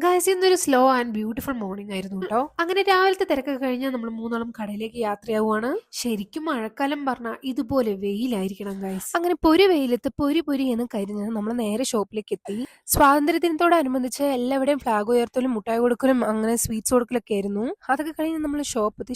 Guys ഇന്നൊരു slow and beautiful morning ആയിരുന്നു കേട്ടോ. അങ്ങനെ രാവിലത്തെ തിരക്കൊക്കെ കഴിഞ്ഞാൽ നമ്മൾ മൂന്നാളും കടയിലേക്ക് യാത്രയാവുകയാണ്. ശരിക്കും മഴക്കാലം പറഞ്ഞാൽ ഇതുപോലെ വെയിലായിരിക്കണം ഗൈസ്. അങ്ങനെ പൊരി വെയിലത്ത് പൊരി പൊരി എന്ന് കരിഞ്ഞ് നമ്മൾ നേരെ ഷോപ്പിലേക്ക് എത്തി. സ്വാതന്ത്ര്യദിനത്തോടനുബന്ധിച്ച് എല്ലാവരുടെയും ഫ്ലാഗ് ഉയർത്തലും മുട്ടായി കൊടുക്കലും അങ്ങനെ സ്വീറ്റ്സ് കൊടുക്കലൊക്കെ ആയിരുന്നു. അതൊക്കെ കഴിഞ്ഞ് നമ്മൾ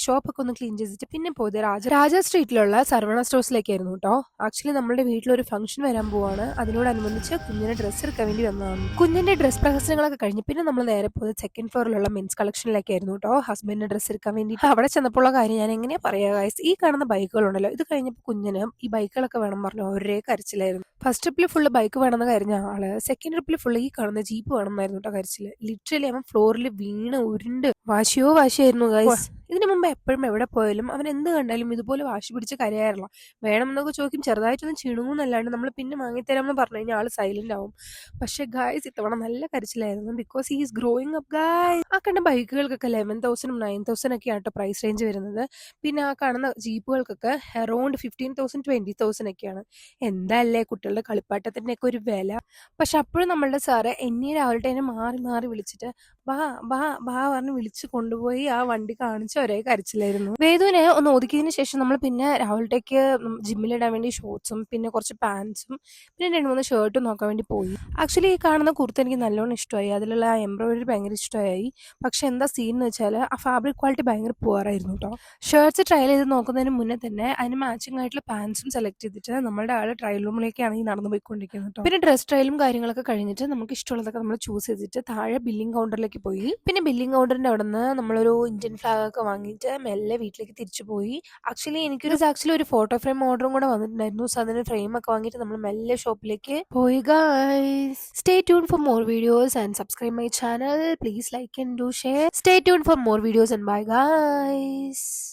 ഷോപ്പൊക്കെ ഒന്ന് ക്ലീൻ ചെയ്തിട്ട് പിന്നെ പോയത് രാജ സ്ട്രീറ്റിലുള്ള സർവണ സ്റ്റോഴ്സിലേക്കായിരുന്നു കേട്ടോ. ആക്ച്വലി നമ്മുടെ വീട്ടിലൊരു ഫംഗ്ഷൻ വരാൻ പോവാണ്. അതിനോടനുബന്ധിച്ച് കുഞ്ഞിന് ഡ്രസ്സ് എടുക്കാൻ വേണ്ടി വന്നതാണ്. കുഞ്ഞിന്റെ ഡ്രസ് പ്രഹസനങ്ങളൊക്കെ കഴിഞ്ഞ് പിന്നെ നമ്മൾ നേരെ പോയത് സെക്കൻഡ് ഫ്ലോറിലുള്ള മെൻസ് കളക്ഷനിലേക്കായിരുന്നു കേട്ടോ. ഹസ്ബൻഡിന് ഡ്രസ്സ് എടുക്കാൻ വേണ്ടി അവിടെ ചെന്നപ്പോഴുള്ള കാര്യം ഞാൻ എങ്ങനെയാ പറയാ ഗൈസ്. ഈ കാണുന്ന ബൈക്കുകളുണ്ടല്ലോ, ഇത് കഴിഞ്ഞപ്പോൾ കുഞ്ഞിന് ഈ ബൈക്കുകളൊക്കെ വേണം പറഞ്ഞു ഒരേ കരച്ചിലായിരുന്നു. ഫസ്റ്റ് ട്രിപ്പിൽ ഫുള്ള് ബൈക്ക് വേണമെന്ന് കരുതിയ ആള് സെക്കൻഡ് ട്രിപ്പിൽ ഫുള്ള് ഈ കാണുന്ന ജീപ്പ് വേണമെന്നായിരുന്നു കേട്ടോ കരച്ചില്. ലിറ്ററലി അവൻ ഫ്ലോറിൽ വീണ് ഉരുണ്ട് വാശിയായിരുന്നു ഗൈസ്. ഇതിനു മുമ്പ് എപ്പോഴും എവിടെ പോയാലും അവൻ എന്ത് കണ്ടാലും ഇതുപോലെ വാശി പിടിച്ച് കരയാറില്ല. വേണമെന്നൊക്കെ ചോദിക്കും, ചെറുതായിട്ടൊന്നും ചിണുങ്ങുന്നല്ലാണ്ട് നമ്മൾ പിന്നെ വാങ്ങിത്തരാമെന്ന് പറഞ്ഞു കഴിഞ്ഞാൽ ആള് സൈലന്റ് ആവും. പക്ഷെ ഗായ്സ് ഇത്തവണ നല്ല കരച്ചിലായിരുന്നു. Because he is growing up guys. ആ കണ്ട ബൈക്കുകൾക്കൊക്കെ 11,000 9,000 ഒക്കെ ആട്ടോ പ്രൈസ് റേഞ്ച് വരുന്നത്. പിന്നെ ആ കാണുന്ന ജീപ്പുകൾക്കൊക്കെ അറൌണ്ട് 15,000 20,000 ഒക്കെയാണ്. എന്താല്ലേ കുട്ടികളുടെ കളിപ്പാട്ടത്തിന്റെ ഒക്കെ ഒരു വില. പക്ഷെ അപ്പോഴും നമ്മളുടെ സാറ് എന്നെ രാവിലെ മാറി മാറി വിളിച്ചിട്ട് ബാ ബാ ബാ പറഞ്ഞ് വിളിച്ച് കൊണ്ടുപോയി ആ വണ്ടി കാണിച്ച് ഒരേ കരച്ചിലായിരുന്നു. വേദുവിനെ ഒന്ന് ഒതുക്കിയതിന് ശേഷം നമ്മൾ പിന്നെ രാവിലത്തേക്ക് ജിമ്മിലിടാൻ വേണ്ടി ഷോർട്സും പിന്നെ കുറച്ച് പാൻസും പിന്നെ 2-3 ഷർട്ടും നോക്കാൻ വേണ്ടി പോയി. ആക്ച്വലി ഈ കാണുന്ന കുർത്ത എനിക്ക് നല്ലോണം ഇഷ്ടമായി. അതിലുള്ള ആ എംബ്രോയിഡറി ഭയങ്കര ഇഷ്ടമായി. പക്ഷെ എന്താ സീൻ എന്ന് വെച്ചാൽ ആ ഫാബ്രിക് ക്വാളിറ്റി ഭയങ്കര പുവറായിരുന്നു കേട്ടോ. ഷർട്ട്സ് ട്രയൽ ചെയ്ത് നോക്കുന്നതിന് മുന്നേ തന്നെ അതിന് മാച്ചിങ് ആയിട്ടുള്ള പാൻസും സെലക്ട് ചെയ്തിട്ട് നമ്മുടെ ആള് ട്രയൽ റൂമിലേക്കാണ് ഈ നടന്നു പോയിക്കൊണ്ടിരിക്കുന്നത് കേട്ടോ. പിന്നെ ഡ്രസ് ട്രയലും കാര്യങ്ങളൊക്കെ കഴിഞ്ഞിട്ട് നമുക്ക് ഇഷ്ടമുള്ളതൊക്കെ നമ്മൾ ചൂസ് ചെയ്തിട്ട് താഴെ ബില്ലിംഗ് കൗണ്ടറിലേക്ക് പോയി. പിന്നെ ബില്ലിംഗ് കൗണ്ടറിന്റെ അവിടെ നിന്ന് നമ്മളൊരു ഇന്ത്യൻ ഫ്ലാഗ് ഒക്കെ വാങ്ങിയിട്ട് മെല്ലെ വീട്ടിലേക്ക് തിരിച്ചു പോയി. ആക്ച്വലി ഒരു ഫോട്ടോ ഫ്രെയിം ഓർഡറും കൂടെ വന്നിട്ടുണ്ടായിരുന്നു. സോ അതിന് ഫ്രെയിം ഒക്കെ വാങ്ങിയിട്ട് നമ്മൾ മെല്ലെ ഷോപ്പിലേക്ക് പോയി guys. Stay tune for more videos and subscribe my channel. Please like and do share. Stay tune for more videos and bye guys.